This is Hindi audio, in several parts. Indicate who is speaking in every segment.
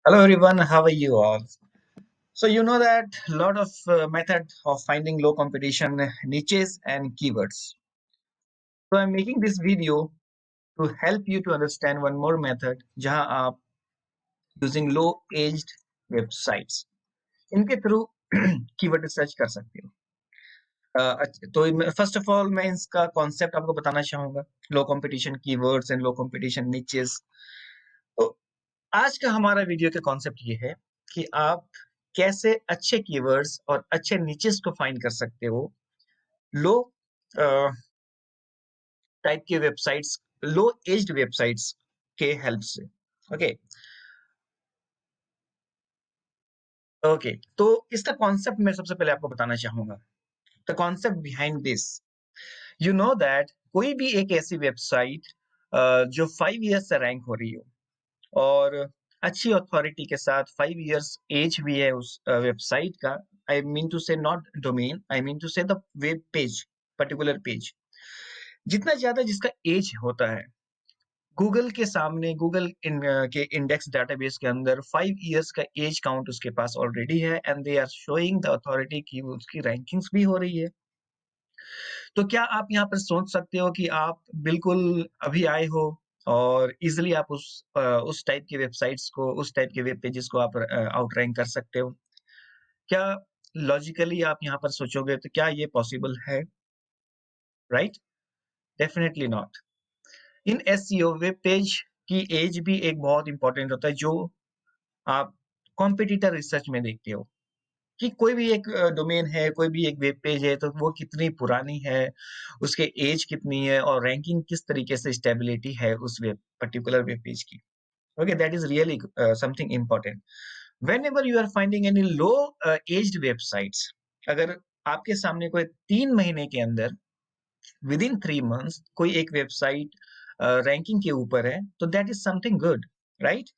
Speaker 1: Hello everyone, how are you all? So you know that lot of method of finding low competition niches and keywords. So I'm making this video to help you to understand one more method जहां आप using low aged websites इनके थ्रू कीवर्ड रिसर्च कर सकते हो। तो फर्स्ट ऑफ ऑल मैं इसका कॉन्सेप्ट आपको बताना चाहूंगा low competition keywords and low competition niches. तो आज का हमारा वीडियो का कॉन्सेप्ट ये है कि आप कैसे अच्छे कीवर्ड्स और अच्छे निचेस को फाइंड कर सकते हो लो टाइप के वेबसाइट्स, लो एज्ड वेबसाइट्स के हेल्प से। ओके ओके तो इसका कॉन्सेप्ट मैं सबसे पहले आपको बताना चाहूंगा। The concept behind this, you know that कोई भी एक ऐसी वेबसाइट जो 5 इयर्स से रैंक हो रही हो और अच्छी अथॉरिटी के साथ 5 इयर्स एज भी है उस वेबसाइट का। I mean to say not domain, I mean to say the web page, particular page. जितना ज्यादा जिसका एज होता है, गूगल के सामने के इंडेक्स डेटाबेस के अंदर 5 इयर्स का एज काउंट उसके पास ऑलरेडी है and they are showing the authority की उसकी रैंकिंग्स भी हो रही है। तो क्या आप यहाँ पर सोच सकते हो कि आप बिल्कुल अभी आए हो और इजिली आप उस टाइप की वेबसाइट्स को, उस टाइप के वेब पेजेस को आप आउट रैंक कर सकते हो? क्या लॉजिकली आप यहाँ पर सोचोगे तो क्या ये पॉसिबल है? Right? Definitely not. In SEO web page की एज भी एक बहुत इंपॉर्टेंट होता है, जो आप कॉम्पिटिटर रिसर्च में देखते हो कि कोई भी एक डोमेन है, कोई भी एक वेब पेज है, तो वो कितनी पुरानी है, उसके एज कितनी है और रैंकिंग किस तरीके से स्टेबिलिटी है उस वेब पर्टिकुलर वेब पेज की। Okay, that is really something important whenever you are finding any low aged websites. अगर आपके सामने कोई 3 महीने के अंदर, विद इन 3 मंथ्स, कोई एक वेबसाइट रैंकिंग के ऊपर है, तो that is something good, right?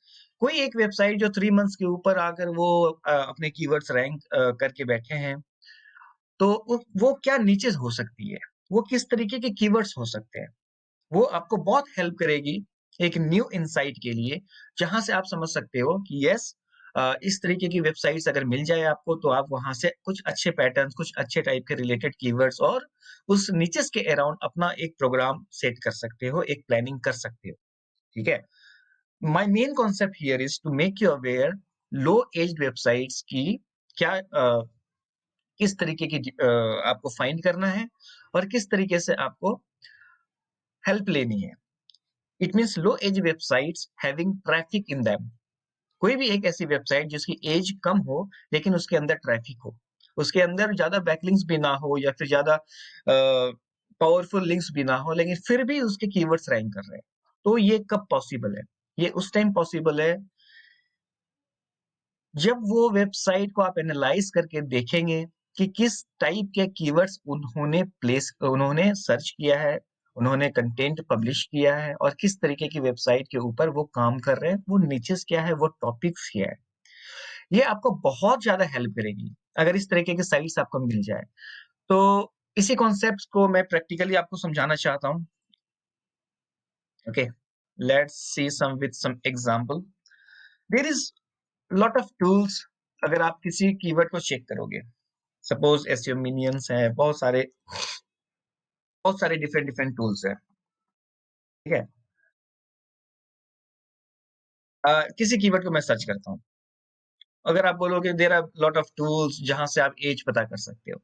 Speaker 1: कोई एक वेबसाइट जो 3 मंथ्स के ऊपर आकर वो अपने कीवर्ड्स रैंक करके बैठे हैं, तो वो क्या नीचेस हो सकती है, वो किस तरीके के कीवर्ड्स हो सकते हैं, वो आपको बहुत हेल्प करेगी एक न्यू इंसाइट के लिए, जहां से आप समझ सकते हो कि यस, इस तरीके की वेबसाइट्स अगर मिल जाए आपको तो आप वहां से कुछ अच्छे पैटर्न्स, कुछ अच्छे टाइप के रिलेटेड कीवर्ड्स और उस नीचेस के अराउंड अपना एक प्रोग्राम सेट कर सकते हो, एक प्लानिंग कर सकते हो। ठीक है, my main concept here is to make you aware low aged websites की क्या किस तरीके की आपको फाइंड करना है और किस तरीके से आपको हेल्प लेनी है। It means low age websites having traffic in them. कोई भी एक ऐसी वेबसाइट जिसकी एज कम हो लेकिन उसके अंदर ट्रैफिक हो, उसके अंदर ज्यादा बैकलिंक्स भी ना हो या फिर ज्यादा पावरफुल लिंक्स भी ना हो, लेकिन फिर भी उसके कीवर्ड्स रैंक कर रहे हैं। तो ये कब पॉसिबल है? ये उस टाइम पॉसिबल है जब वो वेबसाइट को आप एनालाइज करके देखेंगे कि किस टाइप के कीवर्ड्स उन्होंने सर्च किया है, उन्होंने कंटेंट पब्लिश किया है और किस तरीके की वेबसाइट के ऊपर वो काम कर रहे हैं, वो निचेस क्या है, वो टॉपिक्स क्या है। ये आपको बहुत ज्यादा हेल्प करेगी अगर इस तरीके की साइट्स आपको मिल जाए। तो इसी कॉन्सेप्ट को मैं प्रैक्टिकली आपको समझाना चाहता हूँ। Okay, let's see some with some example. There is lot of tools. अगर आप किसी कीवर्ड को चेक करोगे, सपोज एसईओ मिनियंस है, बहुत सारे डिफरेंट डिफरेंट टूल्स है। ठीक है, किसी कीवर्ड को मैं सर्च करता हूँ, अगर आप बोलोगे there are lot of tools जहां से आप एज पता कर सकते हो,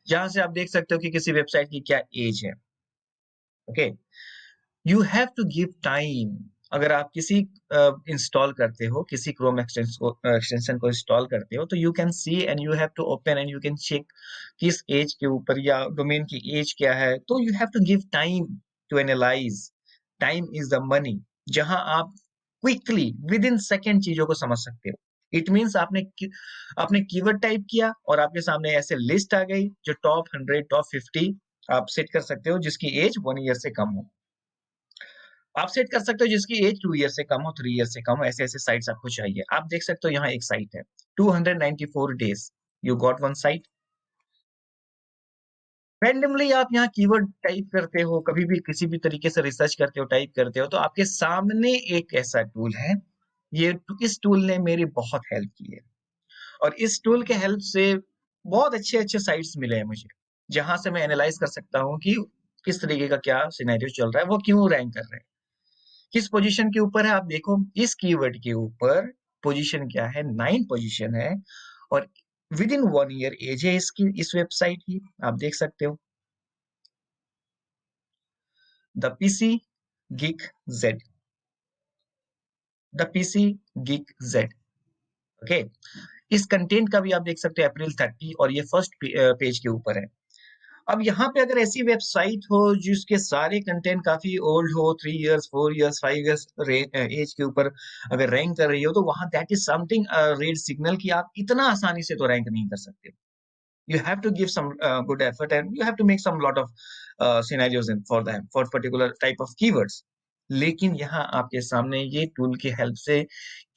Speaker 1: जहां से आप देख सकते हो कि किसी वेबसाइट की क्या एज है। Okay, you have to give time. अगर आप किसी इंस्टॉल करते हो, किसी क्रोम एक्सटेंशन को इंस्टॉल करते हो, तो you can see and you have to open and you can check किस एज के ऊपर या डोमेन की एज क्या है। तो you have to give time to analyse. Time is the money, जहां आप क्विकली विद इन सेकेंड चीजों को समझ सकते हो। इट मीन्स आपने कीवर्ड टाइप किया और आपके सामने ऐसे लिस्ट आ गई जो टॉप 100, टॉप 50 आप सेट कर सकते हो, जिसकी एज 1 ईयर से कम हो। आप सेट कर सकते हो जिसकी एज 2 ईयर से कम हो, 3 ईयर से कम हो। ऐसे ऐसे साइट्स आपको चाहिए। आप देख सकते हो यहाँ एक साइट है, 294 days। You got one site. Randomly आप यहाँ कीवर्ड टाइप करते हो, कभी भी किसी भी तरीके से रिसर्च करते हो, टाइप करते हो, तो आपके सामने एक ऐसा टूल है इस टूल ने मेरी बहुत हेल्प की है, और इस टूल के हेल्प से बहुत अच्छे-अच्छे साइट्स मिले हैं मुझे, जहाँ से मैं एनालाइज़ कर सकता हूँ कि किस तरीके का क्या सिनेरियो चल रहा है, वो क्यों रैंक कर रहे हैं, किस पोजीशन के ऊपर है। आप देखो इस कीवर्ड के ऊपर पोजीशन क्या है, 9 पोजीशन है, और विद इन 1 ईयर एज है इसकी, इस वेबसाइट की, आप देख सकते हो। The PC geek Z, the PC geek Z, okay. इस कंटेंट का भी आप देख सकते हो अप्रैल 30, और ये फर्स्ट पेज के ऊपर है। अब यहाँ पे अगर ऐसी वेबसाइट हो जिसके सारे कंटेंट काफी ओल्ड हो, 3 इयर्स 4 इयर्स 5 इयर्स एज के ऊपर अगर रैंक कर रही हो, तो वहां that is something red signal कि आप इतना आसानी से तो रैंक नहीं कर सकते। You have to give some good effort, and you have to make some lot of scenarios for them for particular type of keywords. लेकिन यहाँ आपके सामने ये टूल की हेल्प से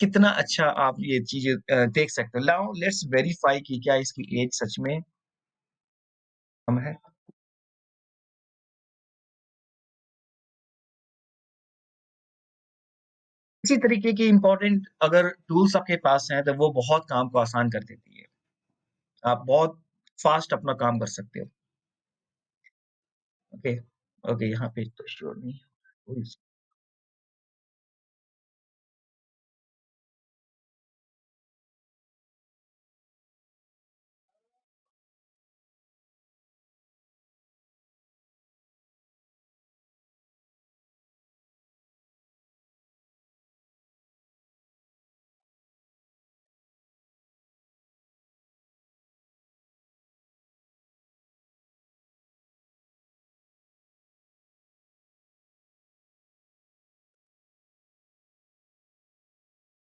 Speaker 1: कितना अच्छा आप ये चीजें देख सकते हो। नाउ लेट्स वेरीफाई कि क्या इसकी एज सच में कम है। इसी तरीके की इंपॉर्टेंट अगर टूल्स आपके पास हैं, तो वो बहुत काम को आसान कर देती है। आप बहुत फास्ट अपना काम कर सकते हो। ओके, ओके, यहाँ पे तो श्योर नहीं।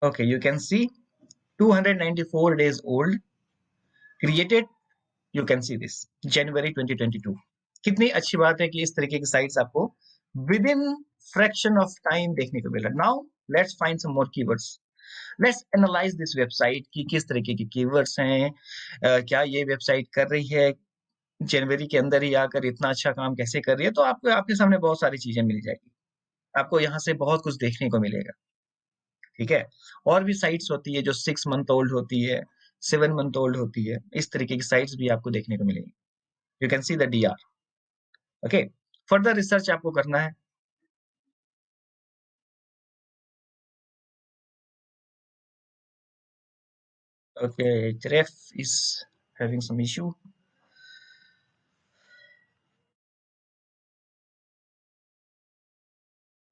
Speaker 1: Okay, you can see 294 days old, created, you can see this, January 2022। कितनी अच्छी बात है कि इस तरीके की साइट्स आपको within fraction of time देखने को मिल रहा है। Now let's find some more keywords, let's analyse this website की किस तरीके की कीवर्ड्स हैं। क्या ये वेबसाइट कर रही है जनवरी के अंदर ही आकर इतना अच्छा काम कैसे कर रही है, तो आपको आपके सामने बहुत सारी चीजें मिल जाएगी। आपको यहाँ से बहुत कुछ देखने को मिलेगा, ठीक है। और भी साइट्स होती है जो 6 मंथ ओल्ड होती है, 7 मंथ ओल्ड होती है, इस तरीके की साइट्स भी आपको देखने को मिलेंगी। You can see the DR, okay. Further research आपको करना है। Okay, Href is having some issue.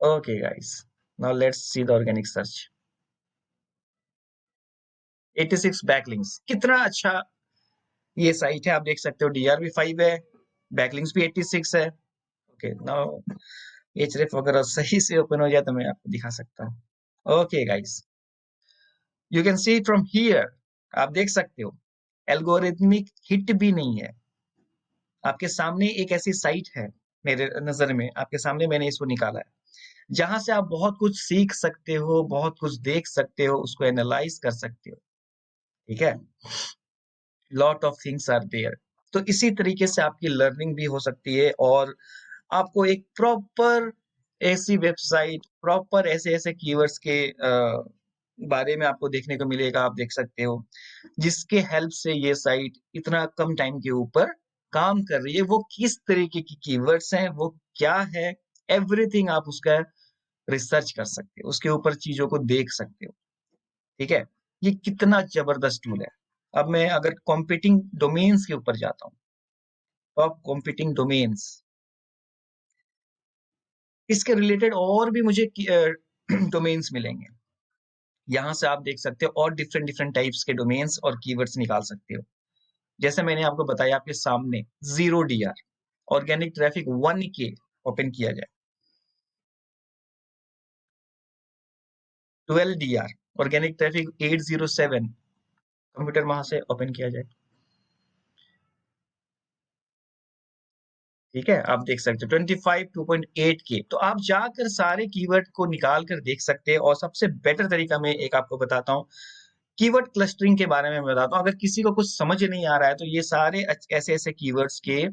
Speaker 1: Okay guys, now let's see the organic search। 86 backlinks, कितना अच्छा ये साइट है, आप देख सकते हो। डीआर भी 5 है, बैकलिंक्स भी 86 है। ओके, नाउ Href वगैरह सही से ओपन हो जाए तो मैं आपको दिखा सकता हूँ। Okay guys, you can C from here, आप देख सकते हो एल्गोरिथमिक हिट भी नहीं है। आपके सामने एक ऐसी साइट है, मेरे नजर में आपके सामने मैंने इसको निकाला है, जहां से आप बहुत कुछ सीख सकते हो, बहुत कुछ देख सकते हो, उसको एनालाइज कर सकते हो, ठीक है। Lot of things are there. तो इसी तरीके से आपकी लर्निंग भी हो सकती है, और आपको एक प्रॉपर ऐसी वेबसाइट, प्रॉपर ऐसे ऐसे कीवर्ड्स के बारे में आपको देखने को मिलेगा, आप देख सकते हो, जिसके हेल्प से ये साइट इतना कम टाइम के ऊपर काम कर रही है। वो किस तरीके की कीवर्ड्स हैं, वो क्या है, एवरीथिंग आप उसका रिसर्च कर सकते हो, उसके ऊपर चीजों को देख सकते हो, ठीक है। ये कितना जबरदस्त टूल है। अब मैं अगर कॉम्पिटिंग डोमेन्स के ऊपर जाता हूँ, टॉप कॉम्पिटिंग डोमेन्स, इसके रिलेटेड और भी मुझे डोमेन्स मिलेंगे। यहाँ से आप देख सकते हो और डिफरेंट डिफरेंट टाइप्स के डोमेन्स और कीवर्ड्स निकाल सकते हो। जैसे मैंने आपको बताया आपके सामने, 0 DR, organic traffic 1K open किया जाए, 12 DR, ऑर्गेनिक ट्रैफिक 807, कंप्यूटर वहां से ओपन किया जाए, ठीक है। आप देख सकते हो 25 2.8K। तो आप जाकर सारे कीवर्ड को निकाल कर देख सकते हैं। और सबसे बेटर तरीका मैं एक आपको बताता हूँ, कीवर्ड क्लस्टरिंग के बारे में बताता हूँ। अगर किसी को कुछ समझ नहीं आ रहा है, तो ये सारे ऐसे ऐसे कीवर्ड्स के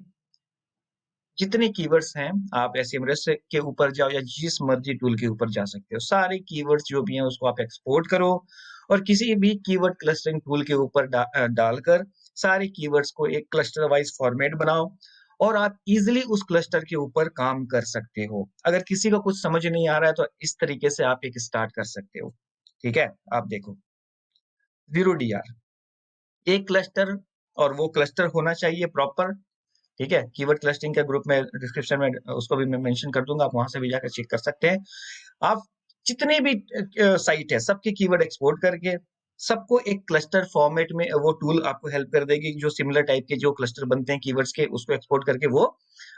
Speaker 1: जितने कीवर्ड्स हैं आप एसईएमएस के ऊपर जाओ या जिस मर्जी टूल के ऊपर जा सकते हो, सारे कीवर्ड्स जो भी हैं उसको आप एक्सपोर्ट करो और किसी भी कीवर्ड क्लस्टरिंग टूल के ऊपर डालकर सारे कीवर्ड्स को एक क्लस्टर वाइज फॉर्मेट बनाओ और आप इजीली उस क्लस्टर के ऊपर काम कर सकते हो। अगर किसी को कुछ समझ नहीं आ रहा है तो इस तरीके से आप एक स्टार्ट कर सकते हो। ठीक है, आप देखो 0 DR एक क्लस्टर, और वो क्लस्टर होना चाहिए प्रॉपर। ठीक है, कीवर्ड क्लस्टरिंग का ग्रुप में डिस्क्रिप्शन में उसको भी मैं मेंशन कर दूंगा, आप वहां से भी जाकर चेक कर सकते हैं। आप जितने भी साइट है सबके कीवर्ड एक्सपोर्ट करके सबको एक क्लस्टर फॉर्मेट में वो टूल आपको हेल्प कर देगी, जो सिमिलर टाइप के जो क्लस्टर बनते हैं कीवर्ड्स के उसको एक्सपोर्ट करके वो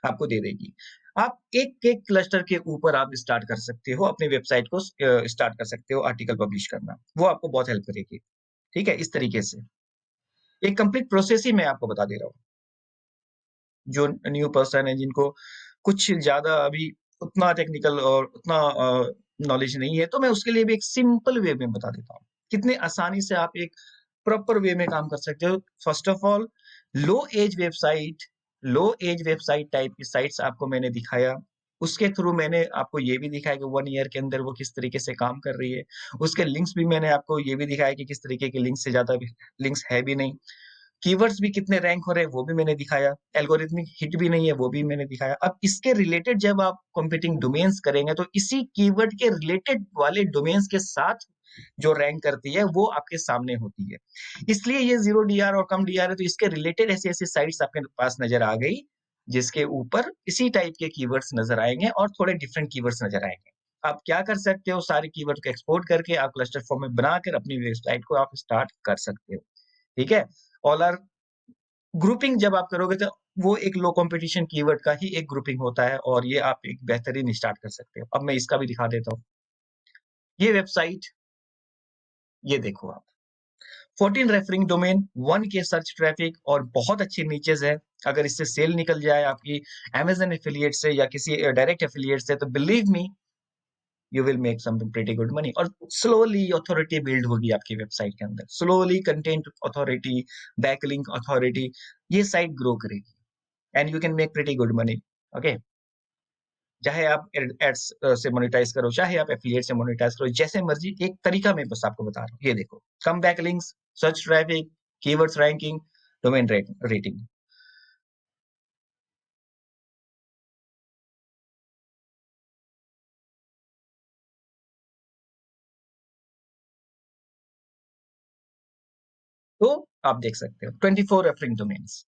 Speaker 1: आपको दे देगी। आप एक एक क्लस्टर के ऊपर आप स्टार्ट कर सकते हो, अपनी वेबसाइट को स्टार्ट कर सकते हो आर्टिकल पब्लिश करना, वो आपको बहुत हेल्प करेगी। ठीक है, इस तरीके से एक कंप्लीट प्रोसेस ही मैं आपको बता दे रहा हूँ। जो न्यू पर्सन है जिनको कुछ ज्यादा अभी उतना टेक्निकल और उतना नॉलेज नहीं है, तो मैं उसके लिए भी एक सिंपल वे में बता देता हूँ कितने आसानी से आप एक प्रॉपर वे में काम कर सकते हो। First of all low age website type की साइट्स आपको मैंने दिखाया, उसके थ्रू मैंने आपको ये भी दिखाया कि 1 ईयर के अंदर वो किस तरीके से काम कर रही है। उसके लिंक्स भी मैंने आपको ये भी दिखाया कि किस तरीके के लिंक्स से ज्यादा लिंक्स है भी नहीं, कीवर्ड्स भी कितने रैंक हो रहे हैं वो भी मैंने दिखाया, एल्गोरिथमिक हिट भी नहीं है वो भी मैंने दिखाया। अब इसके रिलेटेड जब आप कंपीटिंग डोमेन्स करेंगे तो इसी कीवर्ड के रिलेटेड वाले डोमेन्स के साथ जो रैंक करती है वो आपके सामने होती है। इसलिए ये 0 DR और कम DR है, तो इसके रिलेटेड ऐसी ऐसी साइट्स आपके पास नजर आ गई जिसके ऊपर इसी टाइप के कीवर्ड्स नजर आएंगे और थोड़े डिफरेंट कीवर्ड्स नजर आएंगे। आप क्या कर सकते हो, सारे कीवर्ड को एक्सपोर्ट करके आप क्लस्टर फॉर्म में बनाकर अपनी वेबसाइट को आप स्टार्ट कर सकते हो। ठीक है, ऑल आर ग्रुपिंग जब आप करोगे तो वो एक लो कंपटीशन कीवर्ड का ही एक ग्रुपिंग होता है और ये आप एक बेहतरीन स्टार्ट कर सकते हो। अब मैं इसका भी दिखा देता हूँ। ये वेबसाइट, ये देखो आप 14 रेफरिंग डोमेन, 1 के सर्च ट्रैफिक और बहुत अच्छे नीचेस है। अगर इससे सेल निकल जाए आपकी Amazon एफिलिएट से या किसी डायरेक्ट एफिलिएट से, तो believe me you will make something pretty good money. और स्लोली अथॉरिटी बिल्ड होगी आपकी वेबसाइट के अंदर, slowly content authority, backlink authority, ये साइट ग्रो करेगी and you can make pretty good money. Okay, चाहे आप एड्स से मोनेटाइज करो, चाहे आप एफिलिएट से मोनेटाइज करो, जैसे मर्जी, एक तरीका मैं बस आपको बता रहा हूँ। ये देखो, come back links, search traffic, keywords ranking, domain rating. तो आप देख सकते हो 24 referring domains,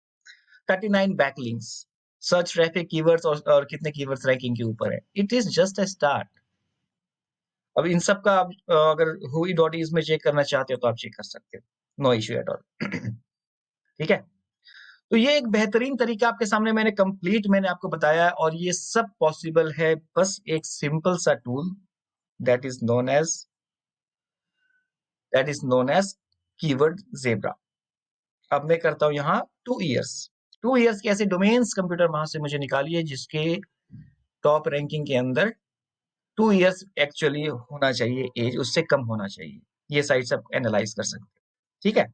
Speaker 1: 39 back links, search traffic, keywords और कितने कीवर्ड्स रैंकिंग के ऊपर है। It is just a start. अब इन सब का आप अगर हुई डॉट इज में चेक करना चाहते हो तो आप चेक कर सकते हो, नो इश्यू एट ऑल। ठीक है, तो ये एक बेहतरीन तरीका आपके सामने मैंने आपको बताया, और ये सब पॉसिबल है बस एक सिंपल सा tool that is known as keyword zebra. अब मैं करता हूं यहाँ 2 इयर्स। 2 इयर्स के ऐसे डोमेन्स कंप्यूटर वहां से मुझे निकालिए जिसके टॉप रैंकिंग के अंदर 2 इयर्स एक्चुअली होना चाहिए, एज उससे कम होना चाहिए। ये साइट्स आप एनालाइज कर सकते हैं। ठीक है,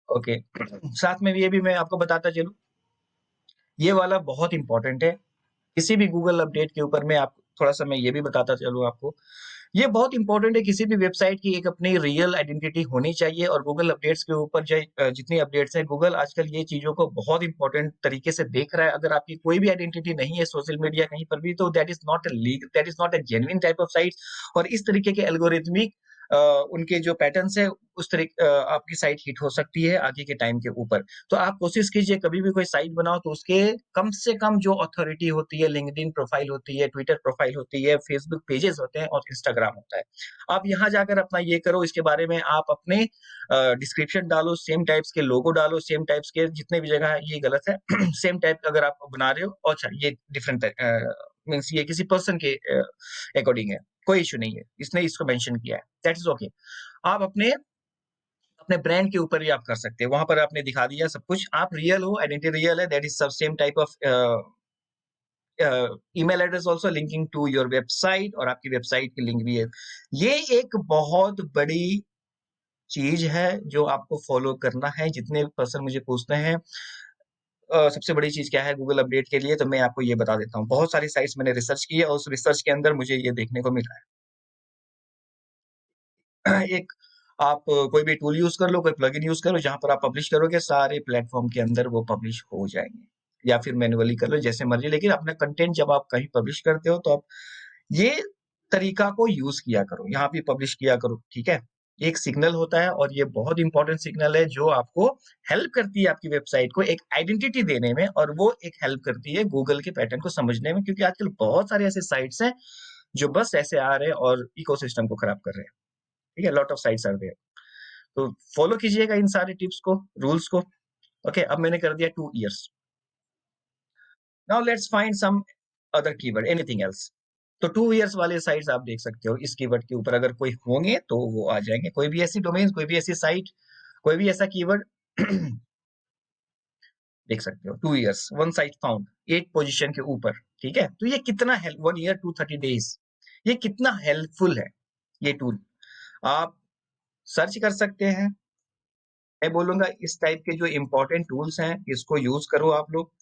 Speaker 1: ओके। साथ में ये भी मैं आपको बताता चलूं, ये वाला बहुत इंपॉर्टेंट है। किसी भी गूगल अपडेट के ऊपर मैं आप थोड़ा सा मैं ये भी बताता चलूँ आपको, ये बहुत इंपॉर्टेंट है। किसी भी वेबसाइट की एक अपनी रियल आइडेंटिटी होनी चाहिए, और गूगल अपडेट्स के ऊपर जितनी अपडेट्स है, गूगल आजकल ये चीजों को बहुत इंपॉर्टेंट तरीके से देख रहा है। अगर आपकी कोई भी आइडेंटिटी नहीं है सोशल मीडिया कहीं पर भी, तो that is not a genuine type of site. और इस तरीके के एल्गोरिथमिक उनके जो पैटर्न्स है उस तरीके आपकी साइट हिट हो सकती है आगे के टाइम के ऊपर। तो आप कोशिश कीजिए कभी भी कोई साइट बनाओ तो उसके कम से कम जो अथॉरिटी होती है, लिंक्डइन प्रोफाइल होती है, ट्विटर प्रोफाइल होती है, फेसबुक पेजेस होते हैं और इंस्टाग्राम होता है। आप यहाँ जाकर अपना ये करो, इसके बारे में आप अपने डिस्क्रिप्शन डालो, सेम टाइप्स के लोगो डालो, सेम टाइप्स के जितने भी जगह है ये गलत है सेम टाइप अगर आप बना रहे हो, अच्छा ये डिफरेंट मीन्स ये किसी पर्सन के अकॉर्डिंग है, कोई इश्यू नहीं है, इसने इसको मेंशन किया है, दैट इज ओके। आप अपने अपने ब्रांड के ऊपर ही आप कर सकते हैं, वहां पर आपने दिखा दिया सब कुछ, आप रियल हो, आइडेंटिटी रियल है, दैट इज सब same type of email address also linking to your website, और आपकी वेबसाइट की लिंक भी है। ये एक बहुत बड़ी चीज है जो आपको फॉलो करना है। जितने पर्सन मुझे पूछते हैं सबसे बड़ी चीज क्या है गूगल अपडेट के लिए, तो मैं आपको ये बता देता हूँ। बहुत सारी साइट्स मैंने रिसर्च की है और उस रिसर्च के अंदर मुझे ये देखने को मिला है। एक आप कोई भी टूल यूज कर लो, कोई प्लगइन यूज कर लो, जहां पर आप पब्लिश करोगे सारे प्लेटफॉर्म के अंदर वो पब्लिश हो जाएंगे, या फिर मैन्युअली कर लो जैसे मर्जी। लेकिन अपना कंटेंट जब आप कहीं पब्लिश करते हो तो आप ये तरीका को यूज किया करो, यहाँ पे पब्लिश किया करो, ठीक है। एक सिग्नल होता है और ये बहुत इंपॉर्टेंट सिग्नल है जो आपको हेल्प करती है आपकी वेबसाइट को एक आइडेंटिटी देने में, और वो एक हेल्प करती है गूगल के पैटर्न को समझने में, क्योंकि आजकल बहुत सारे ऐसे साइट्स हैं जो बस ऐसे आ रहे हैं और इकोसिस्टम को खराब कर रहे हैं, ठीक है। Lot of sites are there. तो फॉलो कीजिएगा इन सारे टिप्स को, रूल्स को। ओके, अब मैंने कर दिया 2 years. Now let's find some other keyword, anything else. तो 2 इयर्स वाले साइट्स आप देख सकते हो, इस कीवर्ड के ऊपर अगर कोई होंगे तो वो आ जाएंगे। कोई भी ऐसी डोमेन, कोई भी ऐसी साइट, कोई भी ऐसा कीवर्ड देख सकते हो। 2 years, one site found, 8 position के ऊपर, ठीक है। तो ये कितना हेल्प, 1 ईयर 230 डेज, ये कितना हेल्पफुल है ये टूल। आप सर्च कर सकते हैं। मैं बोलूंगा इस टाइप के जो इंपॉर्टेंट टूल्स हैं इसको यूज करो आप लोग।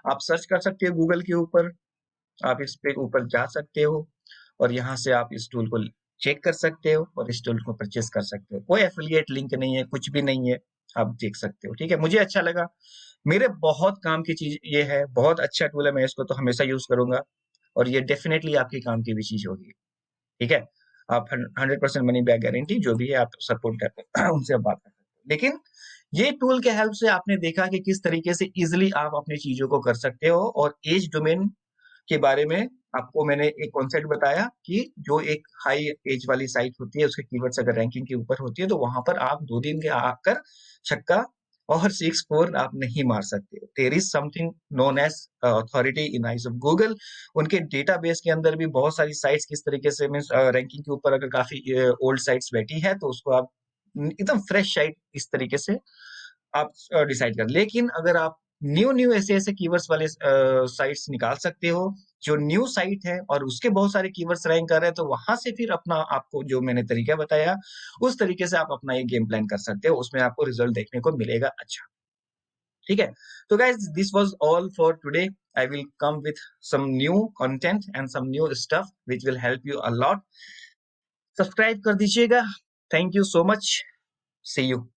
Speaker 1: आप सर्च कर सकते हो गूगल के ऊपर, आप इस पे ऊपर जा सकते हो और यहाँ से आप इस टूल को चेक कर सकते हो और इस टूल को परचेज कर सकते हो। कोई एफिलिएट लिंक नहीं है, कुछ भी नहीं है, आप देख सकते हो, ठीक है। मुझे अच्छा लगा, मेरे बहुत काम की चीज ये है, बहुत अच्छा टूल है, मैं इसको तो हमेशा यूज करूंगा और ये डेफिनेटली आपके काम की भी चीज होगी, ठीक है। आप 100% मनी बैक गारंटी, जो भी है आप सपोर्ट करते हैं उनसे आप बात कर सकते हो। लेकिन ये टूल के हेल्प से आपने देखा कि किस तरीके से इजिली आप अपनी चीजों को कर सकते हो। और एज डोमेन के बारे में आपको मैंने एक कॉन्सेप्ट बताया कि जो एक हाई एज वाली साइट होती है उसके कीवर्ड्स अगर रैंकिंग के ऊपर होती है तो वहां पर आप 2 दिन के आकर छक्का और 6 4 आप नहीं मार सकते। There is something known as authority in eyes of Google. उनके डेटाबेस के अंदर भी बहुत सारी साइट्स किस तरीके से मीन्स रैंकिंग के ऊपर अगर काफी ओल्ड साइट्स बैठी है तो उसको आप एकदम फ्रेश साइट इस तरीके से आप डिसाइड कर। लेकिन अगर आप न्यू न्यू ऐसे ऐसे कीवर्ड्स वाले साइट्स निकाल सकते हो जो न्यू साइट है और उसके बहुत सारे कीवर्ड्स रैंक कर रहे हैं, तो वहां से फिर अपना आपको जो मैंने तरीका बताया उस तरीके से आप अपना एक गेम प्लान कर सकते हो, उसमें आपको रिजल्ट देखने को मिलेगा अच्छा, ठीक है। तो guys this was all for today. I will come with some new content and some new stuff which will help you a lot. Subscribe कर दीजिएगा। Thank you so much. See you.